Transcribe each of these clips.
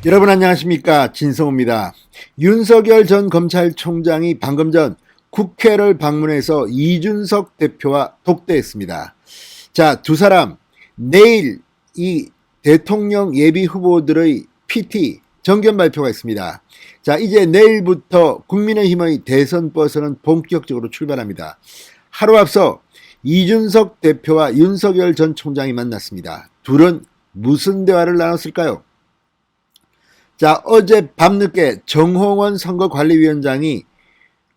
여러분 안녕하십니까, 진성호입니다. 윤석열 전 검찰총장이 방금 전 국회를 방문해서 이준석 대표와 독대했습니다. 자, 두 사람 내일 이 대통령 예비 후보들의 PT 정견 발표가 있습니다. 자, 이제 내일부터 국민의힘의 대선 버스는 본격적으로 출발합니다. 하루 앞서 이준석 대표와 윤석열 전 총장이 만났습니다. 둘은 무슨 대화를 나눴을까요? 자, 어제 밤늦게 정홍원 선거관리위원장이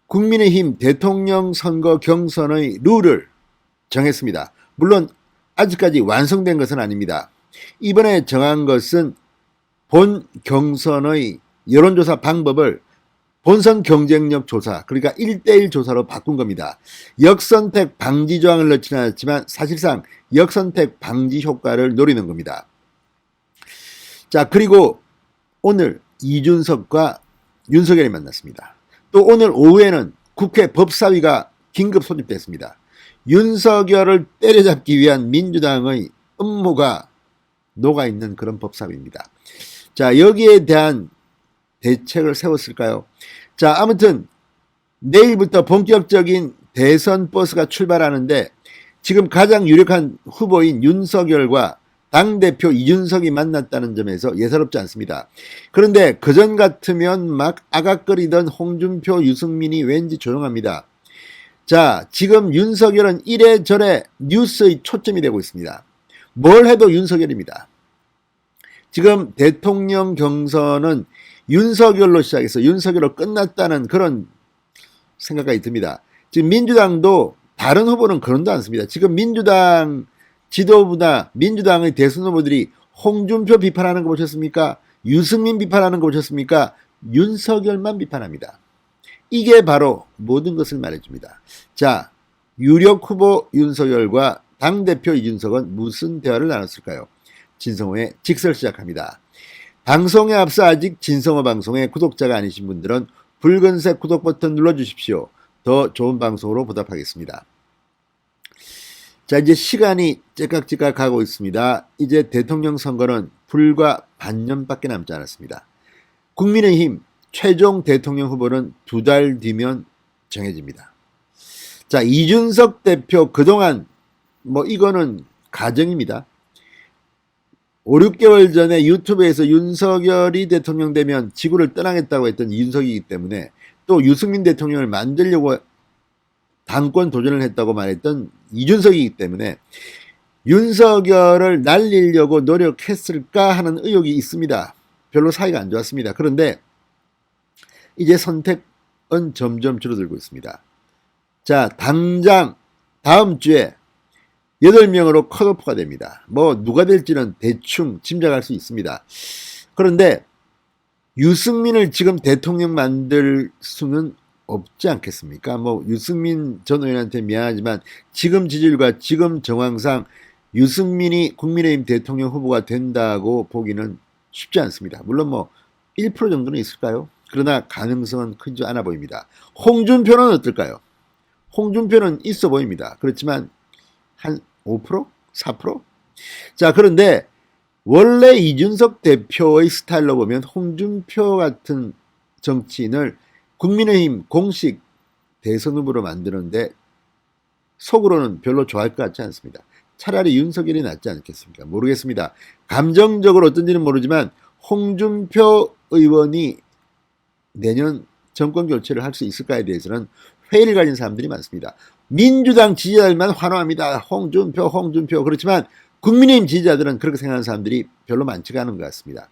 국민의힘 대통령 선거 경선의 룰을 정했습니다. 물론 아직까지 완성된 것은 아닙니다. 이번에 정한 것은 본 경선의 여론조사 방법을 본선 경쟁력 조사, 그러니까 1대1 조사로 바꾼 겁니다. 역선택 방지 조항을 넣지는 않았지만 사실상 역선택 방지 효과를 노리는 겁니다. 자, 그리고 오늘 이준석과 윤석열이 만났습니다. 또 오늘 오후에는 국회 법사위가 긴급 소집됐습니다. 윤석열을 때려잡기 위한 민주당의 음모가 녹아있는 그런 법사위입니다. 자, 여기에 대한 대책을 세웠을까요? 자, 아무튼 내일부터 본격적인 대선 버스가 출발하는데 지금 가장 유력한 후보인 윤석열과 당대표 이준석이 만났다는 점에서 예사롭지 않습니다. 그런데 그전 같으면 막 아각거리던 홍준표, 유승민이 왠지 조용합니다. 자, 지금 윤석열은 이래저래 뉴스의 초점이 되고 있습니다. 뭘 해도 윤석열입니다. 지금 대통령 경선은 윤석열로 시작해서 윤석열로 끝났다는 그런 생각이 듭니다. 지금 민주당도 다른 후보는 그런도 않습니다. 지금 민주당 지도부나 민주당의 대선 후보들이 홍준표 비판하는 거 보셨습니까? 유승민 비판하는 거 보셨습니까? 윤석열만 비판합니다. 이게 바로 모든 것을 말해줍니다. 자, 유력 후보 윤석열과 당대표 이준석은 무슨 대화를 나눴을까요? 진성호의 직설 시작합니다. 방송에 앞서 아직 진성호 방송의 구독자가 아니신 분들은 붉은색 구독 버튼 눌러주십시오. 더 좋은 방송으로 보답하겠습니다. 자, 이제 시간이 째깍째깍 가고 있습니다. 이제 대통령 선거는 불과 반년밖에 남지 않았습니다. 국민의힘 최종 대통령 후보는 2달 뒤면 정해집니다. 자, 이준석 대표 그동안 이거는 가정입니다. 5, 6개월 전에 유튜브에서 윤석열이 대통령 되면 지구를 떠나겠다고 했던 이준석이기 때문에 또 유승민 대통령을 만들려고 당권 도전을 했다고 말했던 이준석이기 때문에 윤석열을 날리려고 노력했을까 하는 의혹이 있습니다. 별로 사이가 안 좋았습니다. 그런데 이제 선택은 점점 줄어들고 있습니다. 자, 당장 다음 주에 8명으로 컷오프가 됩니다. 누가 될지는 대충 짐작할 수 있습니다. 그런데 유승민을 지금 대통령 만들 수는 없지 않겠습니까? 유승민 전 의원한테 미안하지만 지금 지지율과 지금 정황상 유승민이 국민의힘 대통령 후보가 된다고 보기는 쉽지 않습니다. 물론 1% 정도는 있을까요? 그러나 가능성은 크지 않아 보입니다. 홍준표는 어떨까요? 홍준표는 있어 보입니다. 그렇지만 한 5%? 4%? 자, 그런데 원래 이준석 대표의 스타일로 보면 홍준표 같은 정치인을 국민의힘 공식 대선 후보로 만드는데 속으로는 별로 좋아할 것 같지 않습니다. 차라리 윤석열이 낫지 않겠습니까? 모르겠습니다. 감정적으로 어떤지는 모르지만 홍준표 의원이 내년 정권 교체를 할 수 있을까에 대해서는 회의를 가진 사람들이 많습니다. 민주당 지지자들만 환호합니다. 홍준표. 그렇지만 국민의힘 지지자들은 그렇게 생각하는 사람들이 별로 많지가 않은 것 같습니다.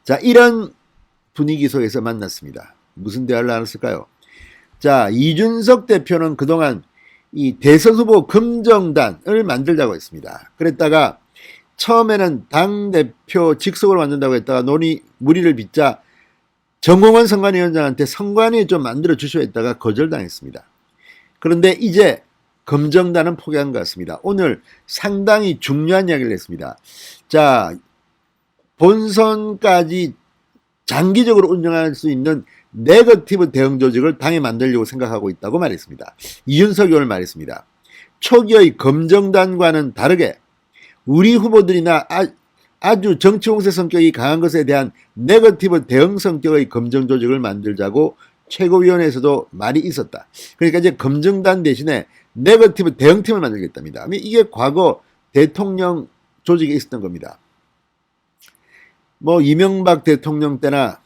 자, 이런 분위기 속에서 만났습니다. 무슨 대화를 나눴을까요? 자, 이준석 대표는 그동안 이 대선 후보 금정단을 만들자고 했습니다. 그랬다가 처음에는 당대표 직속으로 만든다고 했다가 무리를 빚자 정홍원 선관위원장한테 선관위 좀 만들어 주시오 했다가 거절당했습니다. 그런데 이제 금정단은 포기한 것 같습니다. 오늘 상당히 중요한 이야기를 했습니다. 자, 본선까지 장기적으로 운영할 수 있는 네거티브 대응 조직을 당에 만들려고 생각하고 있다고 말했습니다. 이준석이 오늘 말했습니다. 초기의 검정단과는 다르게 우리 후보들이나 아주 정치 공세 성격이 강한 것에 대한 네거티브 대응 성격의 검증 조직을 만들자고 최고위원회에서도 말이 있었다. 그러니까 이제 검증단 대신에 네거티브 대응팀을 만들겠답니다. 이게 과거 대통령 조직에 있었던 겁니다. 뭐 이명박 대통령 때나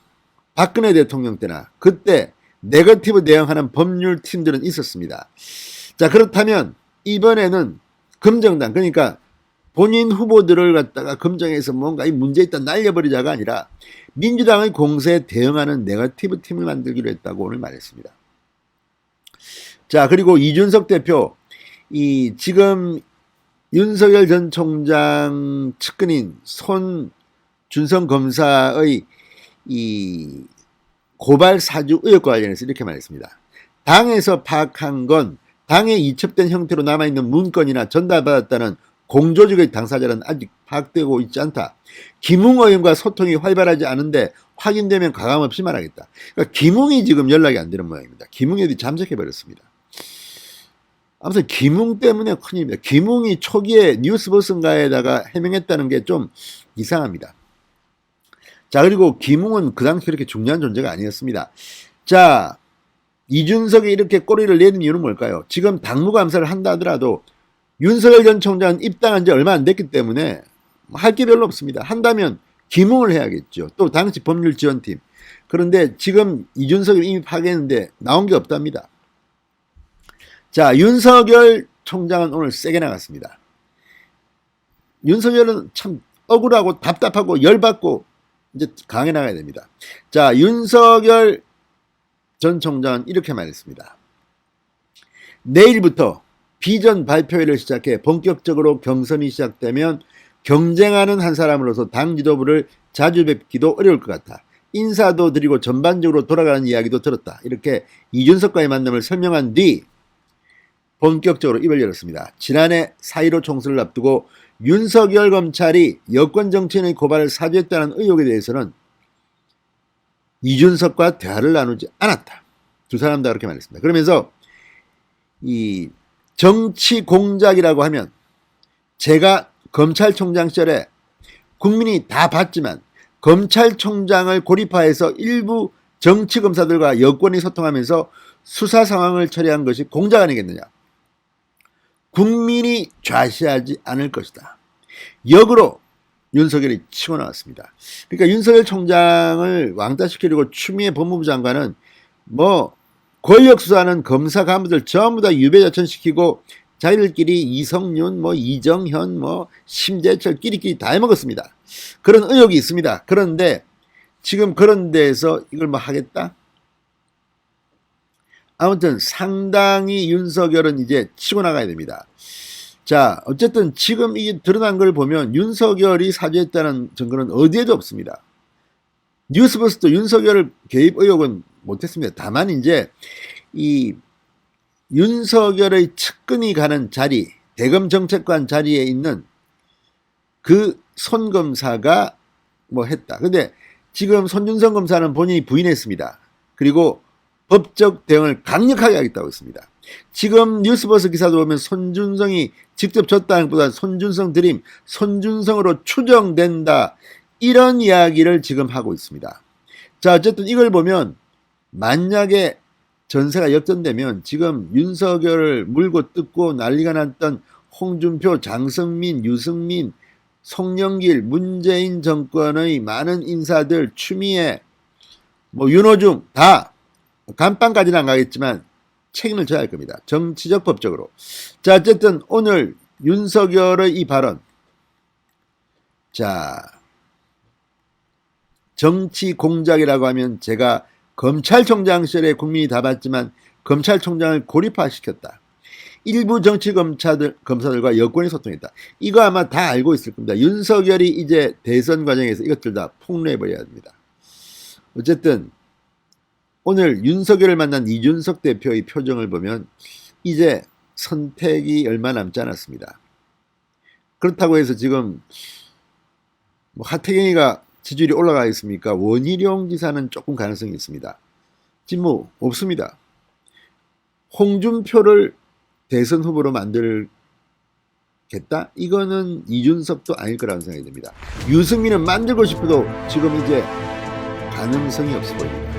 박근혜 대통령 때나 그때 네거티브 대응하는 법률팀들은 있었습니다. 자, 그렇다면 이번에는 검증단, 그러니까 본인 후보들을 갖다가 검증해서 뭔가 이 문제 있다 날려버리자가 아니라 민주당의 공세에 대응하는 네거티브 팀을 만들기로 했다고 오늘 말했습니다. 자, 그리고 이준석 대표, 지금 윤석열 전 총장 측근인 손준성 검사의 고발 사주 의혹과 관련해서 이렇게 말했습니다. 당에서 파악한 건 당에 이첩된 형태로 남아있는 문건이나 전달받았다는 공조직의 당사자는 아직 파악되고 있지 않다. 김웅 의원과 소통이 활발하지 않은데 확인되면 가감없이 말하겠다. 그러니까 김웅이 지금 연락이 안 되는 모양입니다. 김웅이 어디 잠적해버렸습니다. 아무튼 김웅 때문에 큰일입니다. 김웅이 초기에 뉴스버스인가에다가 해명했다는 게 좀 이상합니다. 자, 그리고 김웅은 그 당시 그렇게 중요한 존재가 아니었습니다. 자, 이준석이 이렇게 꼬리를 내는 이유는 뭘까요? 지금 당무감사를 한다 하더라도 윤석열 전 총장은 입당한 지 얼마 안 됐기 때문에 할 게 별로 없습니다. 한다면 김웅을 해야겠죠. 또 당시 법률지원팀. 그런데 지금 이준석이 이미 파괴했는데 나온 게 없답니다. 자, 윤석열 총장은 오늘 세게 나갔습니다. 윤석열은 참 억울하고 답답하고 열받고 이제 강해 나가야 됩니다. 자, 윤석열 전 총장은 이렇게 말했습니다. 내일부터 비전 발표회를 시작해 본격적으로 경선이 시작되면 경쟁하는 한 사람으로서 당 지도부를 자주 뵙기도 어려울 것 같아. 인사도 드리고 전반적으로 돌아가는 이야기도 들었다. 이렇게 이준석과의 만남을 설명한 뒤 본격적으로 입을 열었습니다. 지난해 4.15 총선을 앞두고 윤석열 검찰이 여권 정치인의 고발을 사주했다는 의혹에 대해서는 이준석과 대화를 나누지 않았다. 두 사람 다 그렇게 말했습니다. 그러면서 이 정치 공작이라고 하면 제가 검찰총장 시절에 국민이 다 봤지만 검찰총장을 고립화해서 일부 정치검사들과 여권이 소통하면서 수사 상황을 처리한 것이 공작 아니겠느냐. 국민이 좌시하지 않을 것이다. 역으로 윤석열이 치고 나왔습니다. 그러니까 윤석열 총장을 왕따시키려고 추미애 법무부 장관은 뭐 권력 수사하는 검사 간부들 전부 다 유배자천시키고 자기들끼리 이성윤, 뭐 이정현, 뭐 심재철 끼리끼리 다 해먹었습니다. 그런 의혹이 있습니다. 그런데 지금 그런 데에서 이걸 뭐 하겠다? 아무튼 상당히 윤석열은 이제 치고 나가야 됩니다. 자, 어쨌든 지금 이게 드러난 걸 보면 윤석열이 사죄했다는 증거는 어디에도 없습니다. 뉴스버스도 윤석열 개입 의혹은 못했습니다. 다만 이제 이 윤석열의 측근이 가는 자리, 대검 정책관 자리에 있는 그 손 검사가 뭐 했다. 근데 지금 손준성 검사는 본인이 부인했습니다. 그리고 법적 대응을 강력하게 하겠다고 했습니다. 지금 뉴스버스 기사도 보면 손준성이 직접 줬다는 것보다 손준성 드림, 손준성으로 추정된다. 이런 이야기를 지금 하고 있습니다. 자, 어쨌든 이걸 보면 만약에 전세가 역전되면 지금 윤석열을 물고 뜯고 난리가 났던 홍준표, 장성민, 유승민, 송영길, 문재인 정권의 많은 인사들, 추미애, 뭐 윤호중 다 감방까지는 안 가겠지만 책임을 져야 할 겁니다. 정치적 법적으로. 자, 어쨌든 오늘 윤석열의 이 발언. 자, 정치 공작이라고 하면 제가 검찰총장 시절에 국민이 다 봤지만 검찰총장을 고립화시켰다. 일부 정치 검사들과 여권이 소통했다. 이거 아마 다 알고 있을 겁니다. 윤석열이 이제 대선 과정에서 이것들 다 폭로해버려야 합니다. 어쨌든 오늘 윤석열을 만난 이준석 대표의 표정을 보면 이제 선택이 얼마 남지 않았습니다. 그렇다고 해서 지금 뭐 하태경이가 지지율이 올라가 있습니까? 원희룡 지사는 조금 가능성이 있습니다. 지금 뭐 없습니다. 홍준표를 대선 후보로 만들 겠다? 이거는 이준석도 아닐 거라는 생각이 듭니다. 유승민은 만들고 싶어도 지금 이제 가능성이 없어 보입니다.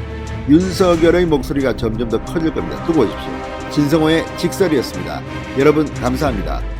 윤석열의 목소리가 점점 더 커질 겁니다. 두고 보십시오. 진성호의 직설이었습니다. 여러분 감사합니다.